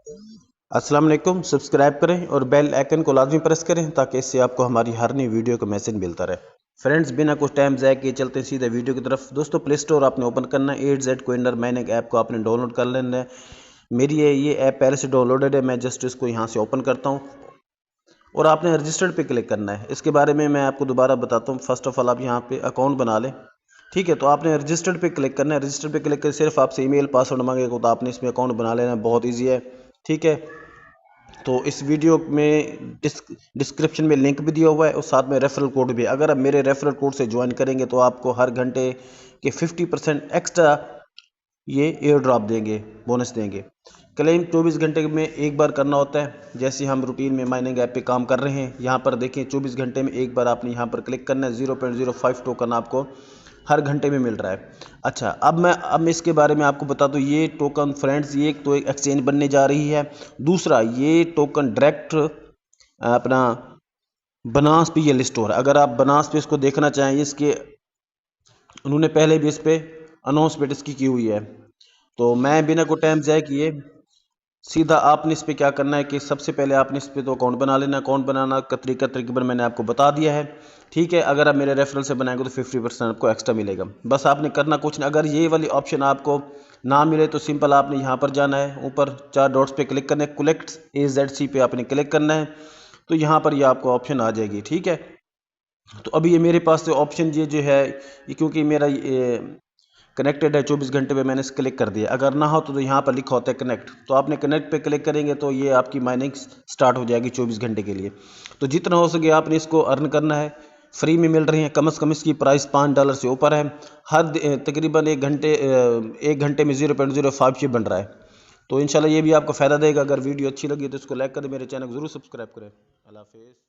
अस्सलाम वालेकुम। सब्सक्राइब करें और बेल आइकन को लाजमी प्रेस करें ताकि इससे आपको हमारी हर नई वीडियो का मैसेज मिलता रहे। फ्रेंड्स, बिना कुछ टाइम ज़ाया किए चलते हैं सीधे वीडियो की तरफ। दोस्तों, प्ले स्टोर आपने ओपन करना है। AZ कोइनर माइनिंग ऐप को आपने डाउनलोड कर लेना है। मेरी ये ऐप पहले से डाउनलोडेड है। मैं जस्ट इसको यहाँ से ओपन करता हूँ और आपने रजिस्टर्ड पे क्लिक करना है। इसके बारे में मैं आपको दोबारा बताता हूँ। फर्स्ट ऑफ ऑल आप यहाँ पे अकाउंट बना लें। ठीक है, तो आपने रजिस्टर्ड पे क्लिक करना है। रजिस्टर्ड पे क्लिक कर सिर्फ आपसे ईमेल पासवर्ड मांगेगा, तो आपने इसमें अकाउंट बना लेना है। बहुत ईजी है। ठीक है, तो इस वीडियो में डिस्क्रिप्शन में लिंक भी दिया हुआ है और साथ में रेफरल कोड भी। अगर आप मेरे रेफरल कोड से ज्वाइन करेंगे तो आपको हर घंटे के 50% एक्स्ट्रा ये एयर ड्रॉप देंगे, बोनस देंगे। क्लेम 24 घंटे में एक बार करना होता है। जैसे हम रूटीन में माइनिंग ऐप पे काम कर रहे हैं, यहाँ पर देखें 24 घंटे में एक बार आपने यहाँ पर क्लिक करना है। 0.05 टोकन आपको हर घंटे में मिल रहा है। अच्छा, अब मैं इसके बारे में आपको बता दूँ। ये टोकन फ्रेंड्स, ये एक तो एक एक्सचेंज बनने जा रही है। दूसरा, ये टोकन डायरेक्ट अपना बनास पे ये लिस्ट हो रहा है। अगर आप बनास पे इसको देखना चाहें, इसके उन्होंने पहले भी इस पर अनाउंसमेंट इसकी की हुई है। तो मैं बिना कोई टाइम ज़ाया किए सीधा आपने इस पर क्या करना है कि सबसे पहले आपने इस पर तो अकाउंट बना लेना। अकाउंट बनाना का तरीका तकरीबन मैंने आपको बता दिया है। ठीक है, अगर आप मेरे रेफरल से बनाएंगे तो 50% आपको एक्स्ट्रा मिलेगा। बस आपने करना कुछ नहीं। अगर ये वाली ऑप्शन आपको ना मिले तो सिंपल आपने यहाँ पर जाना है, ऊपर 4 डॉट्स पे क्लिक करना है, कलेक्ट AZC पे आपने क्लिक करना है। तो यहाँ पर ये आपको ऑप्शन आ जाएगी। ठीक है, तो अभी ये मेरे पास ऑप्शन ये जो है, ये क्योंकि मेरा कनेक्टेड है 24 घंटे पे, मैंने इस क्लिक कर दिया। अगर ना हो तो यहाँ पर लिखा होता है कनेक्ट, तो आपने कनेक्ट पे क्लिक करेंगे तो ये आपकी माइनिंग स्टार्ट हो जाएगी 24 घंटे के लिए। तो जितना हो सके आपने इसको अर्न करना है। फ्री में मिल रही है। कम से कम इसकी प्राइस $5 से ऊपर है। हर तकरीबन एक घंटे में 0.05 बन रहा है। तो इंशाल्लाह ये भी आपको फ़ायदा देगा। अगर वीडियो अच्छी लगी तो इसको लाइक करें, मेरे चैनल को ज़रूर सब्सक्राइब करें। अल्लाह हाफिज़।